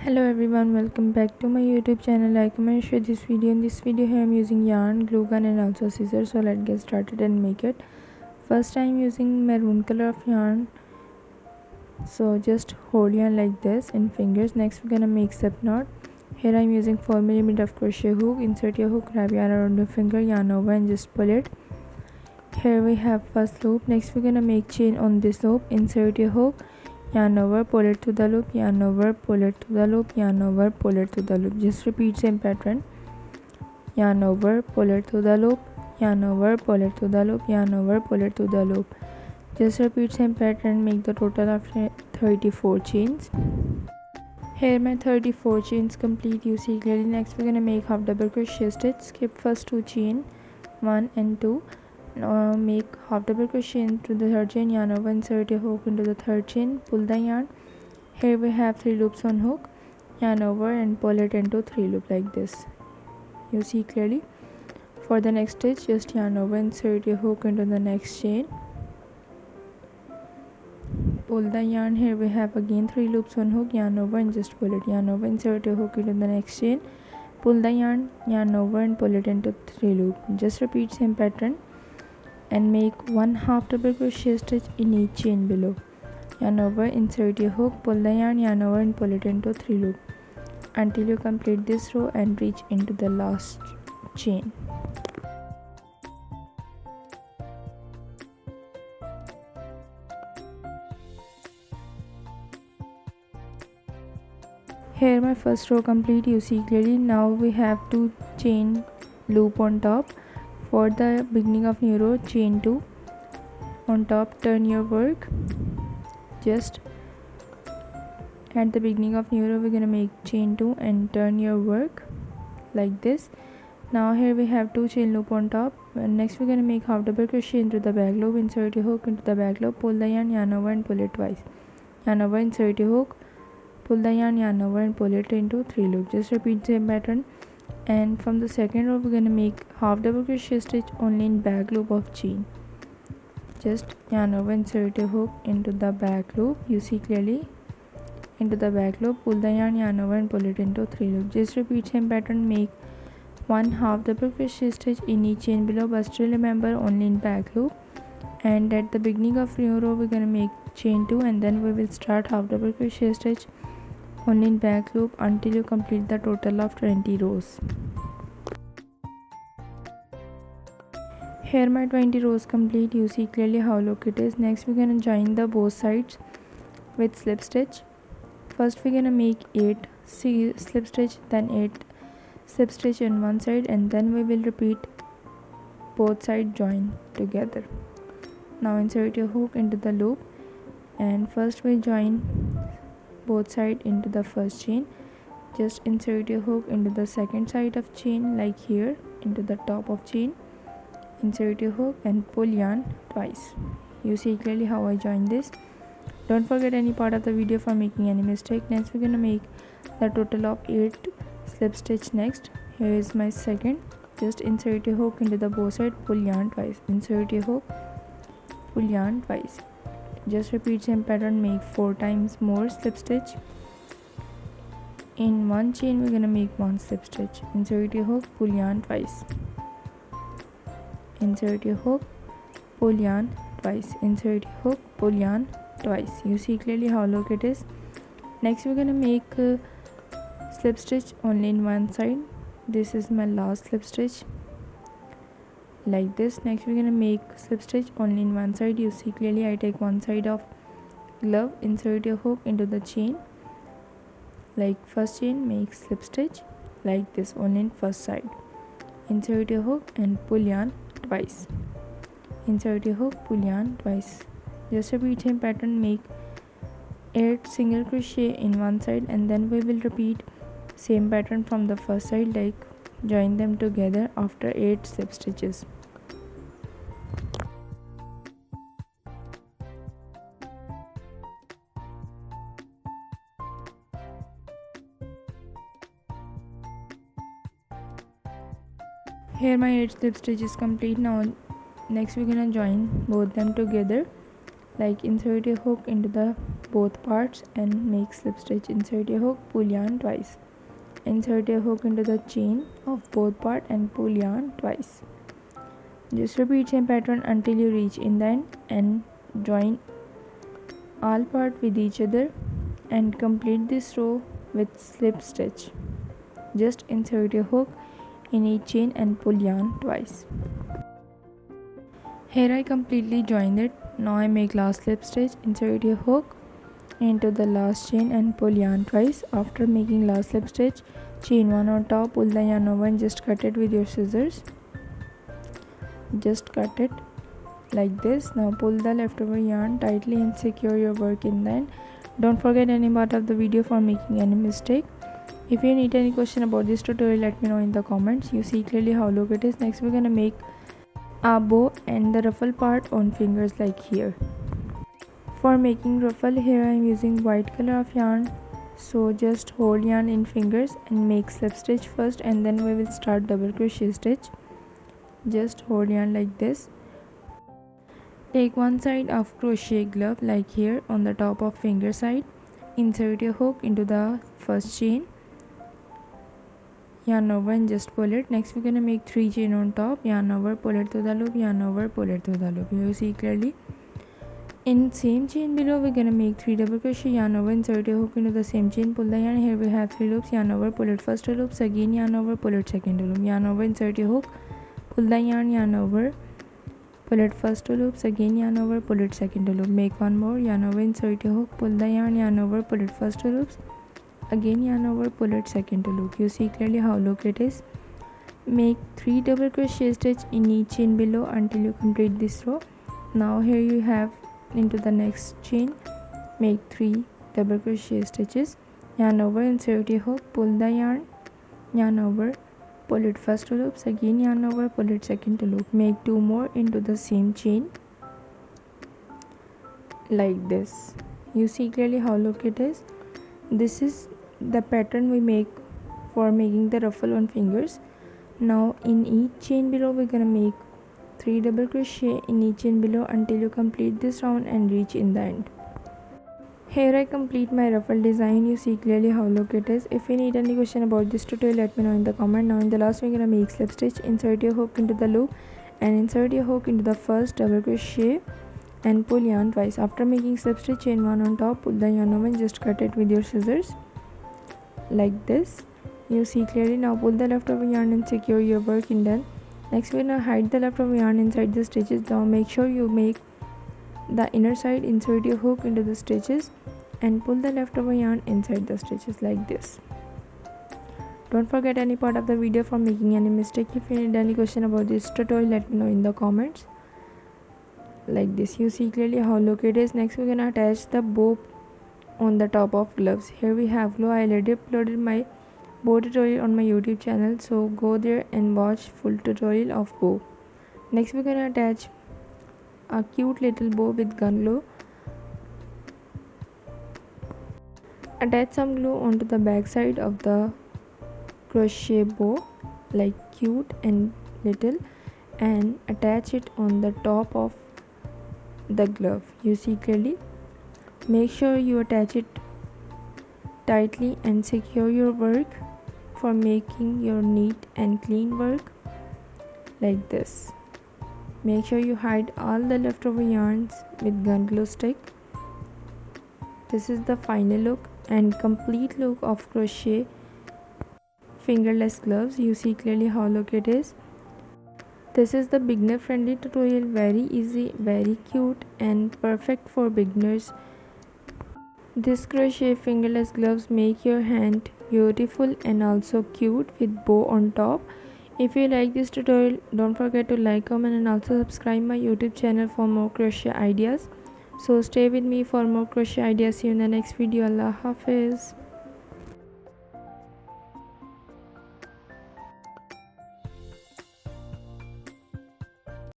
Hello everyone, welcome back to my YouTube channel. Like, comment, share this video. In this video here I'm using yarn, glue gun and also scissors. So let's get started and make it. First I'm using maroon color of yarn. So just hold yarn like this in fingers. Next we're gonna make slip knot. Here I'm using 4mm of crochet hook. Insert your hook, wrap yarn around your finger, yarn over and just pull it. Here we have first loop. Next we're gonna make chain on this loop. Insert your hook, yarn over, pull it to the loop, yarn over, pull it to the loop, yarn over, pull it to the loop. Just repeat same pattern. Yarn over, pull it to the loop, yarn over, pull it to the loop, yarn over, pull it to the loop. Just repeat same pattern. Make the total of 34 chains. Here my 34 chains complete. You see clearly. Next we're gonna make half double crochet stitch. Skip first 2 chain, 1 and 2. Make half double crochet into the third chain, yarn over, insert your hook into the third chain, pull the yarn. Here we have 3 loops on hook, yarn over and pull it into 3 loop like this. You see clearly. For the next stitch, just yarn over, insert your hook into the next chain, pull the yarn. Here we have again 3 loops on hook, yarn over and just pull it, yarn over, insert your hook into the next chain, pull the yarn, yarn over and pull it into 3 loop. Just repeat same pattern and make 1 half double crochet stitch in each chain below. Yarn over, insert your hook, pull the yarn over and pull it into 3 loop until you complete this row and reach into the last chain. Here my first row complete. You see clearly. Now we have 2 chain loop on top. For the beginning of new row, chain 2 on top, turn your work. Just at the beginning of new row we're gonna make chain 2 and turn your work like this. Now here we have 2 chain loop on top, and next we're gonna make half double crochet into the back loop. Insert your hook into the back loop, pull the yarn over and pull it twice, yarn over, insert your hook, pull the yarn over and pull it into 3 loop. Just repeat the same pattern. And from the second row we're gonna make half double crochet stitch only in back loop of chain. Just yarn over, insert your hook into the back loop. You see clearly, into the back loop, pull the yarn over and pull it into 3 loop. Just repeat same pattern. Make 1 half double crochet stitch in each chain below, but still remember only in back loop. And at the beginning of new row we're gonna make chain 2 and then we will start half double crochet stitch only in back loop until you complete the total of 20 rows. Here my 20 rows complete. You see clearly how long it is. Next we're gonna join the both sides with slip stitch. First we're gonna make 8 slip stitch, then 8 slip stitch on one side, and then we will repeat both sides join together. Now insert your hook into the loop, and first we join both side into the first chain. Just insert your hook into the second side of chain like here into the top of chain, insert your hook and pull yarn twice. You see clearly how I join this. Don't forget any part of the video for making any mistake. Next we're gonna make the total of 8 slip stitch. Next, here is my second. Just insert your hook into the both side, pull yarn twice, insert your hook, pull yarn twice. Just repeat same pattern. Make 4 times more slip stitch. In one chain we're gonna make 1 slip stitch. Insert your hook, pull yarn twice, insert your hook, pull yarn twice, insert your hook, pull yarn twice. You see clearly how long it is. Next we're gonna make slip stitch only in one side. This is my last slip stitch like this. Next we're gonna make slip stitch only in one side. You see clearly I take one side of glove, insert your hook into the chain like first chain, make slip stitch like this only in first side, insert your hook and pull yarn twice, insert your hook, pull yarn twice. Just repeat same pattern. Make 8 single crochet in one side, and then we will repeat same pattern from the first side, like join them together after 8 slip stitches. Here my 8 slip stitches complete. Now next we're gonna join both them together, like insert your hook into the both parts and make slip stitch. Insert your hook, pull yarn twice. Insert your hook into the chain of both parts and pull yarn twice. Just repeat same pattern until you reach in the end and join all parts with each other and complete this row with slip stitch. Just insert your hook in each chain and pull yarn twice. Here I completely joined it. Now I make last slip stitch. Insert your hook into the last chain and pull yarn twice. After making last slip stitch, chain one on top, pull the yarn over and just cut it with your scissors. Just cut it like this. Now pull the leftover yarn tightly and secure your work in the end. Don't forget any part of the video for making any mistake. If you need any question about this tutorial, let me know in the comments. You see clearly how long it is. Next we're gonna make a bow and the ruffle part on fingers like here. For making ruffle, here I am using white color of yarn, so just hold yarn in fingers and make slip stitch first, and then we will start double crochet stitch. Just hold yarn like this. Take one side of crochet glove like here on the top of finger side. Insert your hook into the first chain, yarn over and just pull it. Next we're gonna make 3 chain on top, yarn over, pull it through the loop, yarn over, pull it through the loop. You see clearly. In same chain below we're gonna make 3 double crochet, yarn over, insert your hook into the same chain, pull the yarn. Here we have 3 loops, yarn over, pull it first 2 loops, again yarn over, pull it second 2 loop, yarn over, insert your hook, pull the yarn over, pull it first 2 loops, again yarn over, pull it second 2 loop. Make one more, yarn over, insert your hook, pull the yarn over, pull it first 2 loops, again yarn over, pull it second 2 loop. You see clearly how long it is. Make 3 double crochet stitch in each chain below until you complete this row. Now here you have into the next chain, make 3 double crochet stitches, yarn over, insert your hook, pull the yarn over, pull it first 2 loops, again yarn over, pull it second 2 loop. Make 2 more into the same chain like this. You see clearly how long it is. This is the pattern we make for making the ruffle on fingers. Now in each chain below we're gonna make 3 double crochet in each chain below until you complete this round and reach in the end. Here I complete my ruffle design. You see clearly how long it is. If you need any question about this tutorial, let me know in the comment. Now in the last we're gonna make slip stitch. Insert your hook into the loop and insert your hook into the first double crochet and pull yarn twice. After making slip stitch, chain one on top, pull the yarn over and just cut it with your scissors like this. You see clearly. Now pull the leftover yarn and secure your work in done. Next we're gonna hide the leftover yarn inside the stitches. Now make sure you make the inner side, insert your hook into the stitches and pull the leftover yarn inside the stitches like this. Don't forget any part of the video for making any mistake. If you need any question about this tutorial, let me know in the comments like this. You see clearly how long it is. Next we're gonna attach the bow on the top of gloves. Here we have glue. I already uploaded my bow tutorial on my YouTube channel, so go there and watch full tutorial of bow. Next we're gonna attach a cute little bow with gun glue. Attach some glue onto the back side of the crochet bow like cute and little, and attach it on the top of the glove. You see clearly. Make sure you attach it tightly and secure your work for making your neat and clean work like this. Make sure you hide all the leftover yarns with gun glue stick. This is the final look and complete look of crochet fingerless gloves. You see clearly how long it is. This is the beginner friendly tutorial, very easy, very cute and perfect for beginners. This crochet fingerless gloves make your hand beautiful and also cute with bow on top. If you like this tutorial, don't forget to like, comment and also subscribe my YouTube channel for more crochet ideas. So stay with me for more crochet ideas. See you in the next video. Allah Hafiz.